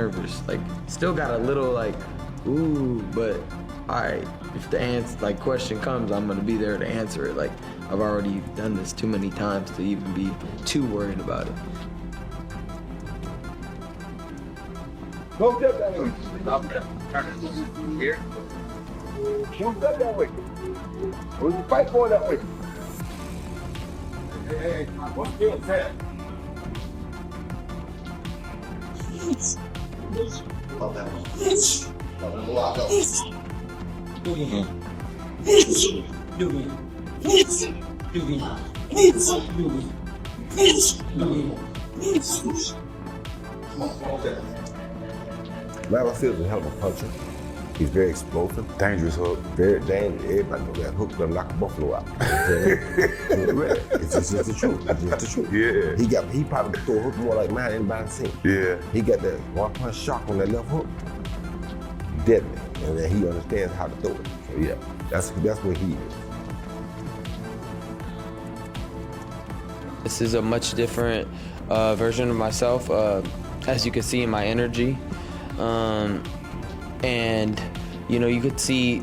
nervous. Like, still got a little like, ooh, but all right, if the question comes, I'm gonna be there to answer it. Like, I've already done this too many times to even be too worried about it. Go step that way. Here. Don't step that way. Where's the fight going that way? Hey, what's your head? Love that one. Mario Barrios is a hell of a puncher. He's very explosive, dangerous hook, very dangerous. Everybody knows that hook's gonna knock a buffalo out. It's just the truth. It's just the truth. Yeah. He probably throw a hook more like mine than anybody seen. Yeah. He got that one punch shock on that left hook, deadly, and then he understands how to throw it. So yeah, that's what he is. This is a much different version of myself, as you can see in my energy. And, you could see,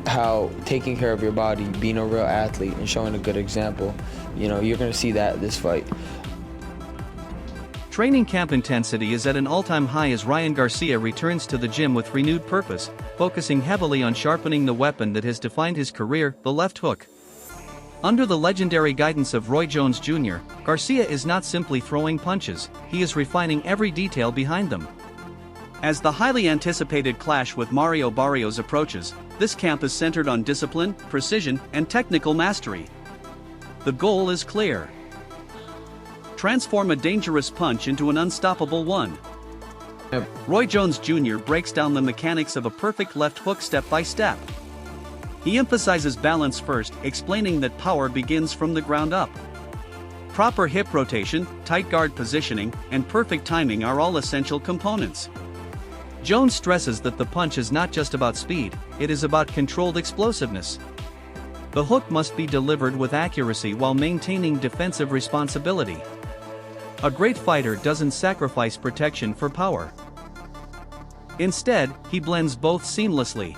how taking care of your body, being a real athlete and showing a good example, you're going to see that this fight. Training camp intensity is at an all-time high as Ryan Garcia returns to the gym with renewed purpose, focusing heavily on sharpening the weapon that has defined his career, the left hook. Under the legendary guidance of Roy Jones Jr., Garcia is not simply throwing punches, he is refining every detail behind them. As the highly anticipated clash with Mario Barrios approaches, this camp is centered on discipline, precision, and technical mastery. The goal is clear. Transform a dangerous punch into an unstoppable one. Roy Jones Jr. breaks down the mechanics of a perfect left hook step by step. He emphasizes balance first, explaining that power begins from the ground up. Proper hip rotation, tight guard positioning, and perfect timing are all essential components. Jones stresses that the punch is not just about speed, it is about controlled explosiveness. The hook must be delivered with accuracy while maintaining defensive responsibility. A great fighter doesn't sacrifice protection for power. Instead, he blends both seamlessly.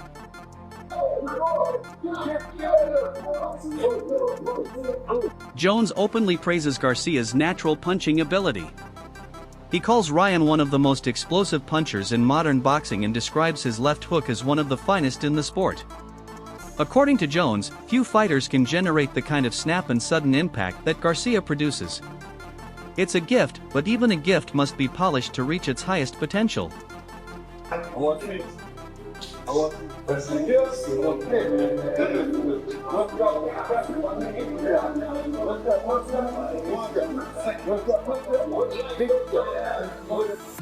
Jones openly praises Garcia's natural punching ability. He calls Ryan one of the most explosive punchers in modern boxing and describes his left hook as one of the finest in the sport. According to Jones, few fighters can generate the kind of snap and sudden impact that Garcia produces. It's a gift, but even a gift must be polished to reach its highest potential.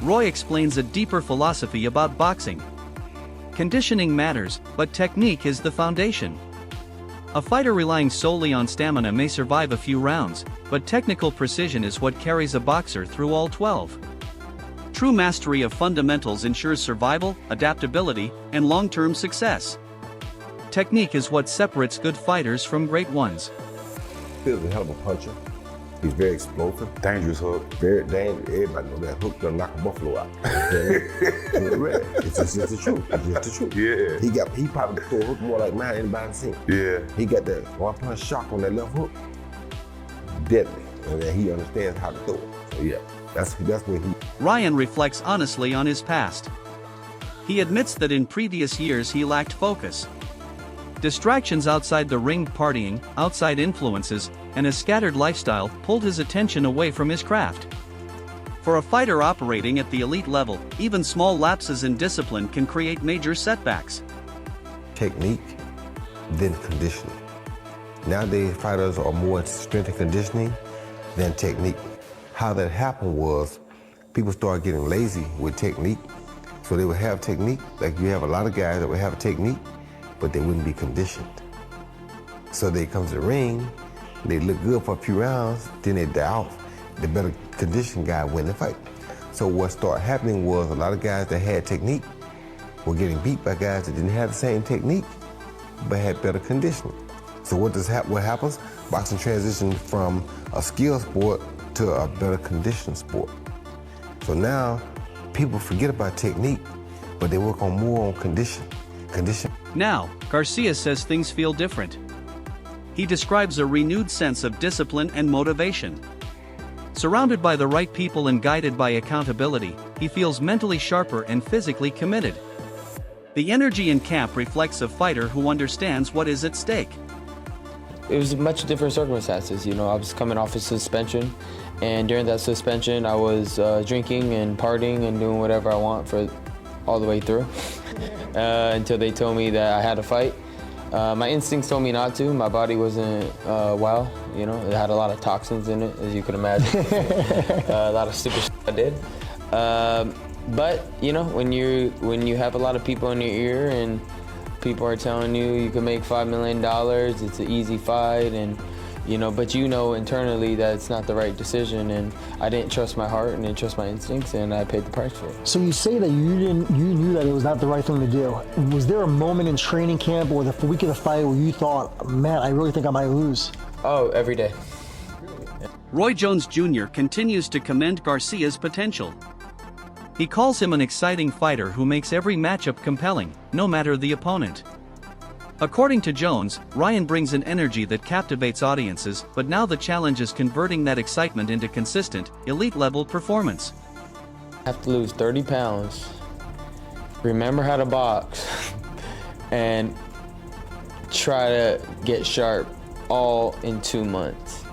Roy explains a deeper philosophy about boxing. Conditioning matters, but technique is the foundation. A fighter relying solely on stamina may survive a few rounds, but technical precision is what carries a boxer through all 12. True mastery of fundamentals ensures survival, adaptability, and long-term success. Technique is what separates good fighters from great ones. He's a hell of a puncher. He's very explosive, dangerous hook, very dangerous. Everybody knows that hook gonna knock a buffalo out. It's just the truth. It's just the truth. Yeah. He probably throw a hook more like mine than anybody seen. Yeah. He got that one punch shock on that left hook, deadly, and then he understands how to throw it. So yeah, that's what he. Ryan reflects honestly on his past. He admits that in previous years he lacked focus. Distractions outside the ring, partying, outside influences, and a scattered lifestyle pulled his attention away from his craft. For a fighter operating at the elite level, even small lapses in discipline can create major setbacks. Technique, then conditioning. Nowadays, fighters are more into strength and conditioning than technique. How that happened was people started getting lazy with technique. So they would have technique, like you have a lot of guys that would have a technique, but they wouldn't be conditioned. So they come to the ring, they look good for a few rounds, then they die off. The better conditioned guy win the fight. So what started happening was a lot of guys that had technique were getting beat by guys that didn't have the same technique, but had better conditioning. So what happens? Boxing transitioned from a skill sport to a better conditioned sport. So now people forget about technique, but they work on more on condition. Now, Garcia says things feel different. He describes a renewed sense of discipline and motivation. Surrounded by the right people and guided by accountability, he feels mentally sharper and physically committed. The energy in camp reflects a fighter who understands what is at stake. It was much different circumstances. You know, I was coming off a suspension, and during that suspension, I was drinking and partying and doing whatever I want for all the way through until they told me that I had to fight. My instincts told me not to. My body wasn't well. You know, it had a lot of toxins in it, as you can imagine. A lot of stupid shit I did. But you know, when you have a lot of people in your ear and people are telling you can make $5 million, it's an easy fight, and you know, but you know internally that it's not the right decision, and I didn't trust my heart and didn't trust my instincts, and I paid the price for it. So you say that you knew that it was not the right thing to do. Was there a moment in training camp or the week of the fight where you thought, man, I really think I might lose? Oh, every day. Roy Jones Jr. continues to commend Garcia's potential. He calls him an exciting fighter who makes every matchup compelling, no matter the opponent. According to Jones, Ryan brings an energy that captivates audiences, but now the challenge is converting that excitement into consistent, elite-level performance. I have to lose 30 pounds, remember how to box, and try to get sharp all in 2 months.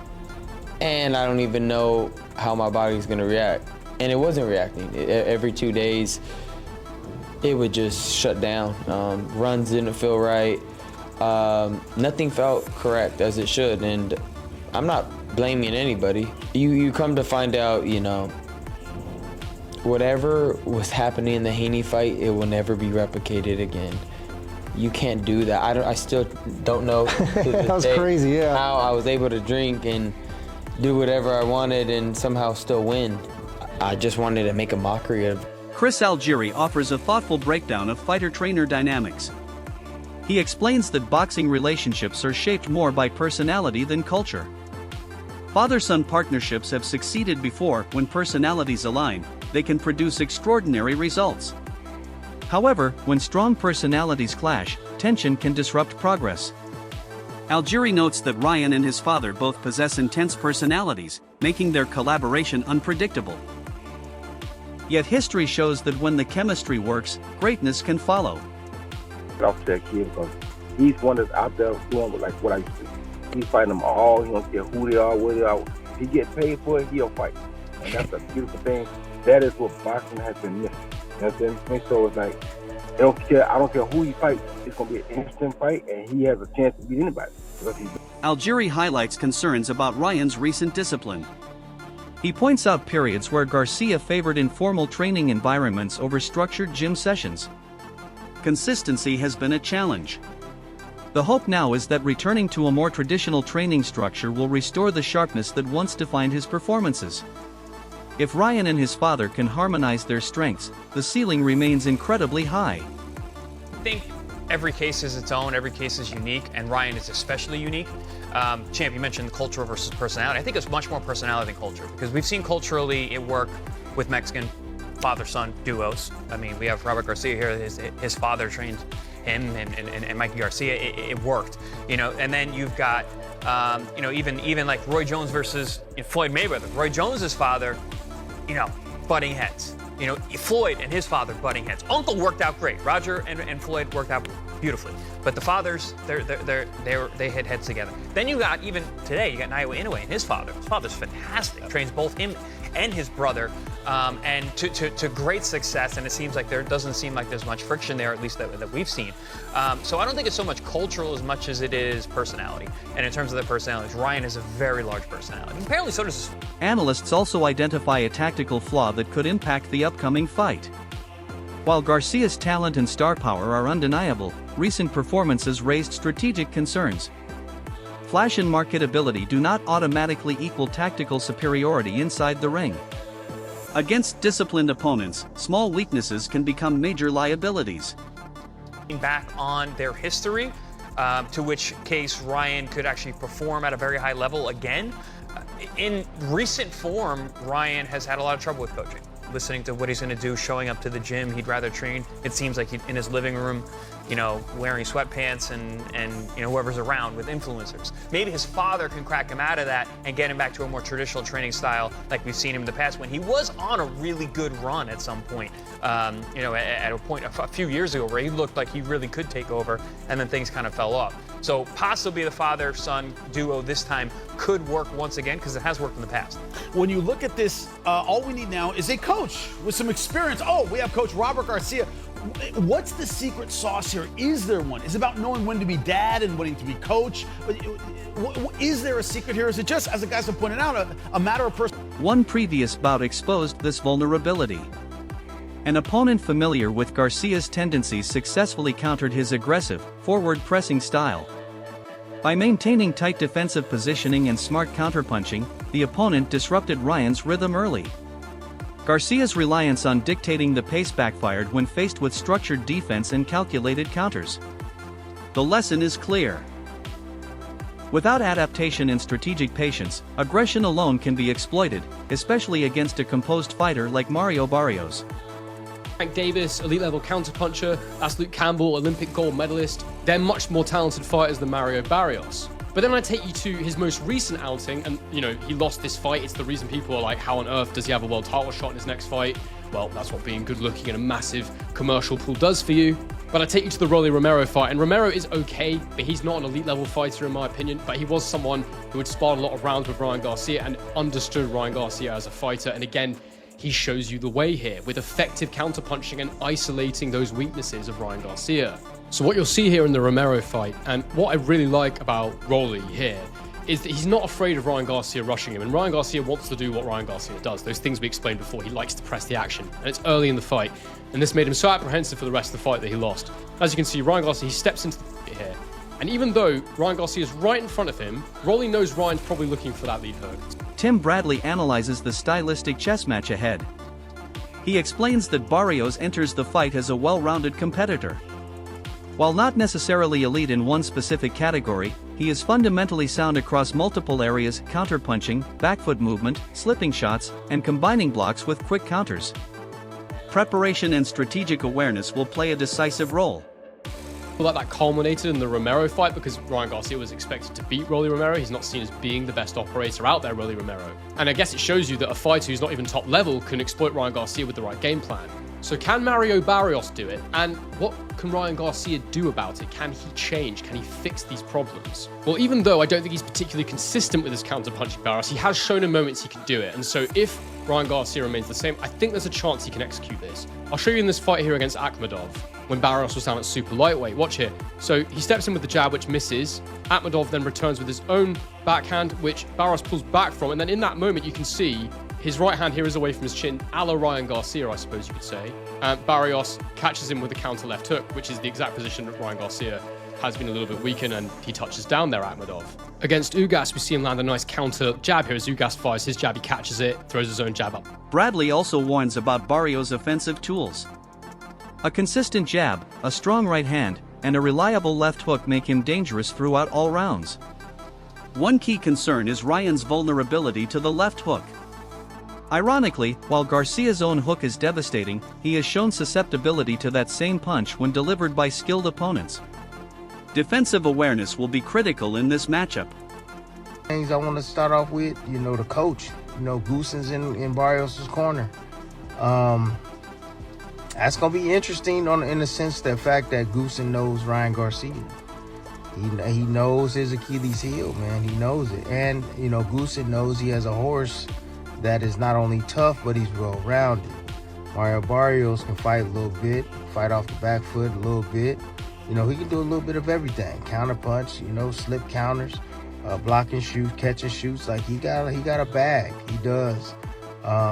And I don't even know how my body's gonna react. And it wasn't reacting. Every 2 days, it would just shut down. Runs didn't feel right. Nothing felt correct as it should, and I'm not blaming anybody. You come to find out, you know, whatever was happening in the Haney fight, it will never be replicated again. You can't do that. I still don't know to this That was day crazy, yeah. how I was able to drink and do whatever I wanted and somehow still win. I just wanted to make a mockery of. Chris Algieri offers a thoughtful breakdown of fighter-trainer dynamics. He explains that boxing relationships are shaped more by personality than culture. Father-son partnerships have succeeded before. When personalities align, they can produce extraordinary results. However, when strong personalities clash, tension can disrupt progress. Algieri notes that Ryan and his father both possess intense personalities, making their collaboration unpredictable. Yet history shows that when the chemistry works, greatness can follow. Off to that kid because he's one that's out there doing like what I used to do. He's fighting them all. He don't care who they are, where they are. If he gets paid for it, he'll fight. And that's a beautiful thing. That is what boxing has been missing. You know what I'm saying? So it's like, I don't care who he fights. It's going to be an interesting fight, and he has a chance to beat anybody. Algieri highlights concerns about Ryan's recent discipline. He points out periods where Garcia favored informal training environments over structured gym sessions. Consistency has been a challenge. The hope now is that returning to a more traditional training structure will restore the sharpness that once defined his performances. If Ryan and his father can harmonize their strengths, the ceiling remains incredibly high. I think every case is its own, every case is unique, and Ryan is especially unique. Champ, you mentioned culture versus personality. I think it's much more personality than culture, because we've seen culturally it work with Mexican father-son duos. I mean, we have Robert Garcia here, his father trained him, and Mikey Garcia, it worked. You know, and then you've got, you know, even like Roy Jones versus Floyd Mayweather. Roy Jones's father, you know, butting heads. You know, Floyd and his father butting heads. Uncle worked out great. Roger and Floyd worked out beautifully. But the fathers, they hit heads together. Then you got, even today, you got Naoya Inoue and his father. His father's fantastic. Trains both him and his brother, and to great success. And it seems like doesn't seem like there's much friction there, at least that we've seen. So I don't think it's so much cultural as much as it is personality. And in terms of the personalities, Ryan has a very large personality. Apparently so does his. Analysts also identify a tactical flaw that could impact the upcoming fight. While Garcia's talent and star power are undeniable, recent performances raised strategic concerns. Flash and marketability do not automatically equal tactical superiority inside the ring. Against disciplined opponents, small weaknesses can become major liabilities. Back on their history, to which case Ryan could actually perform at a very high level again. In recent form, Ryan has had a lot of trouble with coaching. listening to what he's going to do, showing up to the gym. He'd rather train, it seems like, in his living room, wearing sweatpants and whoever's around with influencers. Maybe his father can crack him out of that and get him back to a more traditional training style like we've seen him in the past, when he was on a really good run at some point, at a point a few years ago where he looked like he really could take over, and then things kind of fell off. So possibly the father-son duo this time could work once again, because it has worked in the past. When you look at this, all we need now is a coach with some experience. Oh, we have Coach Robert Garcia. What's the secret sauce here? Is there one? Is it about knowing when to be dad and when to be coach? Is there a secret here? Is it just, as the guys have pointed out, a matter of person? One previous bout exposed this vulnerability. An opponent familiar with Garcia's tendencies successfully countered his aggressive, forward-pressing style. By maintaining tight defensive positioning and smart counterpunching, the opponent disrupted Ryan's rhythm early. Garcia's reliance on dictating the pace backfired when faced with structured defense and calculated counters. The lesson is clear. Without adaptation and strategic patience, aggression alone can be exploited, especially against a composed fighter like Mario Barrios. Frank Davis, elite level counterpuncher, that's Luke Campbell, Olympic gold medalist. They're much more talented fighters than Mario Barrios. But then I take you to his most recent outing, and he lost this fight. It's the reason people are like, how on earth does he have a world title shot in his next fight? Well, that's what being good looking in a massive commercial pool does for you. But I take you to the Rolly Romero fight, and Romero is okay, but he's not an elite level fighter in my opinion, but he was someone who had sparred a lot of rounds with Ryan Garcia and understood Ryan Garcia as a fighter. And again, he shows you the way here with effective counterpunching and isolating those weaknesses of Ryan Garcia. So what you'll see here in the Romero fight, and what I really like about Rolly here, is that he's not afraid of Ryan Garcia rushing him, and Ryan Garcia wants to do what Ryan Garcia does, those things we explained before. He likes to press the action, and it's early in the fight, and this made him so apprehensive for the rest of the fight that he lost. As you can see, Ryan Garcia, he steps into the fight here, and even though Ryan Garcia is right in front of him, Rolly knows Ryan's probably looking for that lead hook. Tim Bradley analyzes the stylistic chess match ahead. He explains that Barrios enters the fight as a well-rounded competitor. While not necessarily elite in one specific category, he is fundamentally sound across multiple areas: counterpunching, backfoot movement, slipping shots, and combining blocks with quick counters. Preparation and strategic awareness will play a decisive role. Like that culminated in the Romero fight because Ryan Garcia was expected to beat Rolly Romero. He's not seen as being the best operator out there, Rolly Romero. And I guess it shows you that a fighter who's not even top level can exploit Ryan Garcia with the right game plan. So can Mario Barrios do it? And what can Ryan Garcia do about it? Can he change? Can he fix these problems? Well, even though I don't think he's particularly consistent with his counter-punching Barrios, he has shown in moments he can do it. And so if Ryan Garcia remains the same, I think there's a chance he can execute this. I'll show you in this fight here against Akhmadov, when Barrios was down at super lightweight. Watch here. So he steps in with the jab, which misses. Akhmadov then returns with his own backhand, which Barrios pulls back from. And then in that moment, you can see his right hand here is away from his chin, a la Ryan Garcia, I suppose you could say. Barrios catches him with a counter left hook, which is the exact position that Ryan Garcia has been a little bit weakened, and he touches down there, Akhmadov. Against Ugas, we see him land a nice counter jab here as Ugas fires his jab, he catches it, throws his own jab up. Bradley also warns about Barrios' offensive tools. A consistent jab, a strong right hand, and a reliable left hook make him dangerous throughout all rounds. One key concern is Ryan's vulnerability to the left hook. Ironically, while Garcia's own hook is devastating, he has shown susceptibility to that same punch when delivered by skilled opponents. Defensive awareness will be critical in this matchup. Things I want to start off with, the coach, Goosen's in Barrios' corner. That's going to be interesting in the sense that fact that Goosen knows Ryan Garcia. He knows his Achilles heel, man. He knows it. And, Goosen knows he has a horse that is not only tough, but he's well-rounded. Mario Barrios can fight a little bit, fight off the back foot a little bit. He can do a little bit of everything. Counter punch, slip counters, block and shoot, catch and shoots. Like he got a bag. He does.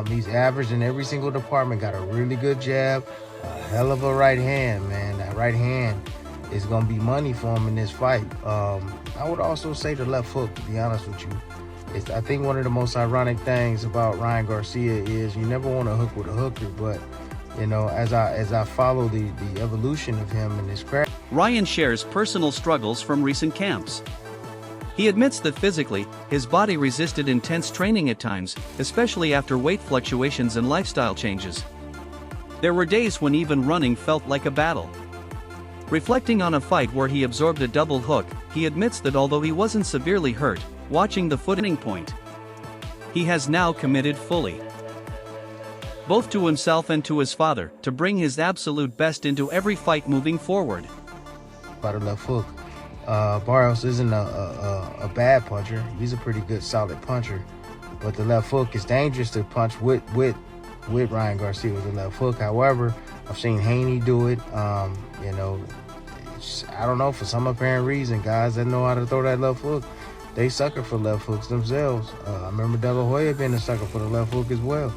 He's average in every single department. Got a really good jab, a hell of a right hand, man. That right hand is gonna be money for him in this fight. I would also say the left hook, to be honest with you. I think one of the most ironic things about Ryan Garcia is you never want to hook with a hooker, but as I follow the evolution of him in this craft. Ryan shares personal struggles from recent camps. He admits that physically, his body resisted intense training at times, especially after weight fluctuations and lifestyle changes. There were days when even running felt like a battle. Reflecting on a fight where he absorbed a double hook, he admits that although he wasn't severely hurt, watching the footing point, he has now committed fully, both to himself and to his father, to bring his absolute best into every fight moving forward. By the left hook. Barrios isn't a bad puncher. He's a pretty good, solid puncher. But the left hook is dangerous to punch with Ryan Garcia with the left hook. However, I've seen Haney do it. You know, I don't know, for some apparent reason, guys that know how to throw that left hook, they sucker for left hooks themselves. I remember De La Hoya being a sucker for the left hook as well.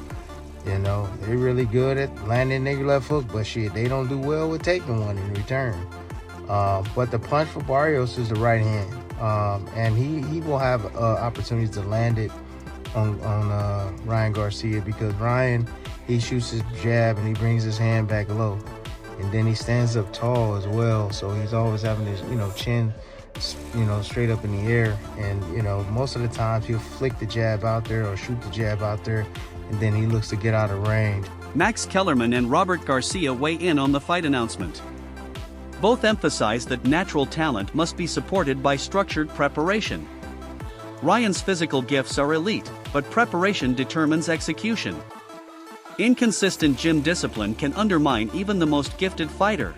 You know, they're really good at landing their left hook, but shit, they don't do well with taking one in return. But the punch for Barrios is the right hand. And he will have opportunities to land it on Ryan Garcia, because Ryan, he shoots his jab and he brings his hand back low. And then he stands up tall as well. So he's always having his, chin, straight up in the air. And, most of the times he'll flick the jab out there or shoot the jab out there, and then he looks to get out of range. Max Kellerman and Robert Garcia weigh in on the fight announcement. Both emphasize that natural talent must be supported by structured preparation. Ryan's physical gifts are elite, but preparation determines execution. Inconsistent gym discipline can undermine even the most gifted fighter.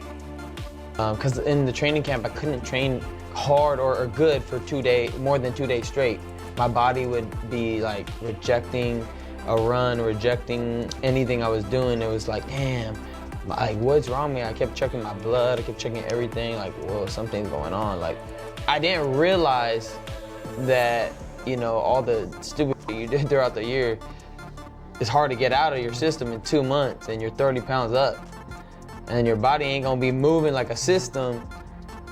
Because in the training camp, I couldn't train hard or good for more than 2 days straight. My body would be like rejecting a run, rejecting anything I was doing. It was like, damn, like what's wrong with me? I kept checking my blood, I kept checking everything, like, whoa, something's going on. Like, I didn't realize that, all the stupid you did throughout the year, it's hard to get out of your system in 2 months, and you're 30 pounds up, and your body ain't gonna be moving like a system.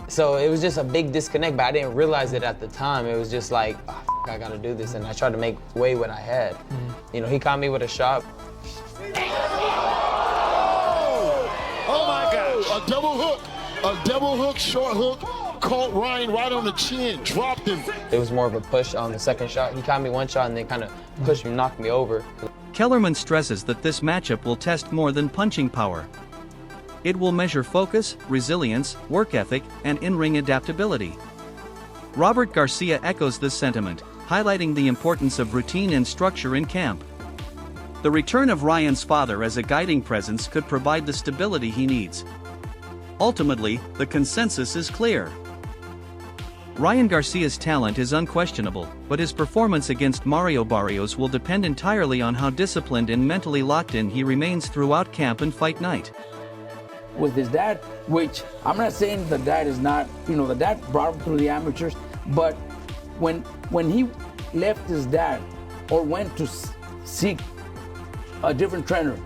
So it was just a big disconnect, but I didn't realize it at the time. It was just like, oh, I gotta do this, and I tried to make way what I had. He caught me with a shot. Oh my gosh, a double hook, short hook, caught Ryan right on the chin, dropped him. It was more of a push on the second shot. He caught me one shot and then kind of pushed me, knocked me over. Kellerman stresses that this matchup will test more than punching power. It will measure focus, resilience, work ethic, and in-ring adaptability. Robert Garcia echoes this sentiment, highlighting the importance of routine and structure in camp. The return of Ryan's father as a guiding presence could provide the stability he needs. Ultimately, the consensus is clear. Ryan Garcia's talent is unquestionable, but his performance against Mario Barrios will depend entirely on how disciplined and mentally locked in he remains throughout camp and fight night. With his dad, which I'm not saying the dad is not, the dad brought him through the amateurs, but when he left his dad or went to seek a different trainer,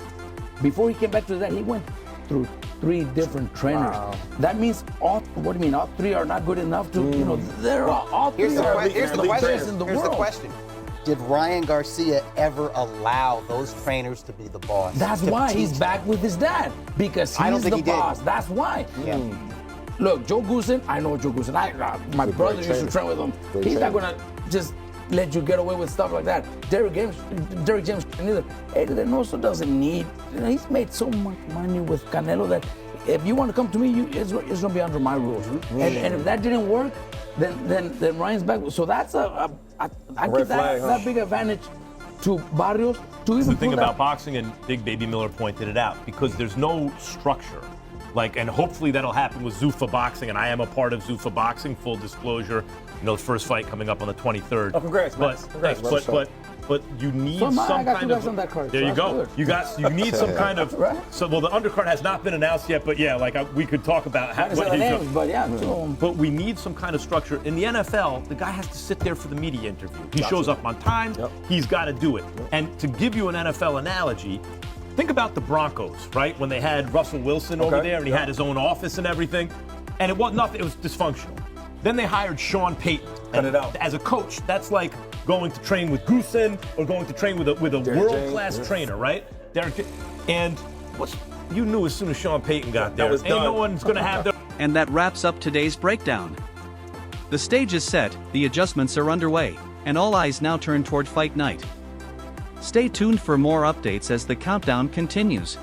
before he came back to his dad, he went through 3 different trainers. Wow. That means all 3 are not good enough to, they're all 3 Here's the world. question. Did Ryan Garcia ever allow those trainers to be the boss? That's why he's back with his dad, because he's the boss. That's why. Yeah. Look, Joe Goosen, I know Joe Goosen. My brother used to train with him. He's not gonna just let you get away with stuff like that. Derrick James neither. Eddie Reynoso doesn't need. He's made so much money with Canelo that if you want to come to me, it's gonna be under my rules. And if that didn't work, then Ryan's back. So that's I give that big advantage to Barrios to even. The thing about boxing, and Big Baby Miller pointed it out, because there's no structure. And hopefully that'll happen with Zuffa Boxing, and I am a part of Zuffa Boxing, full disclosure. The first fight coming up on the 23rd. Oh, congrats, man. But you need some kind of. On that card, there you go. You need some kind of. Right? So the undercard has not been announced yet, but yeah, we could talk about what he's doing. But we need some kind of structure. In the NFL, the guy has to sit there for the media interview. He shows up on time. Yep. He's got to do it. Yep. And to give you an NFL analogy, think about the Broncos, right? When they had Russell Wilson over there, and he had his own office and everything, and it was nothing. It was dysfunctional. Then they hired Sean Payton. Cut it out. As a coach, that's like going to train with Goosen or going to train with a world-class trainer, right? And you knew as soon as Sean Payton got there, ain't no one's going to have their. And that wraps up today's breakdown. The stage is set, the adjustments are underway, and all eyes now turn toward fight night. Stay tuned for more updates as the countdown continues.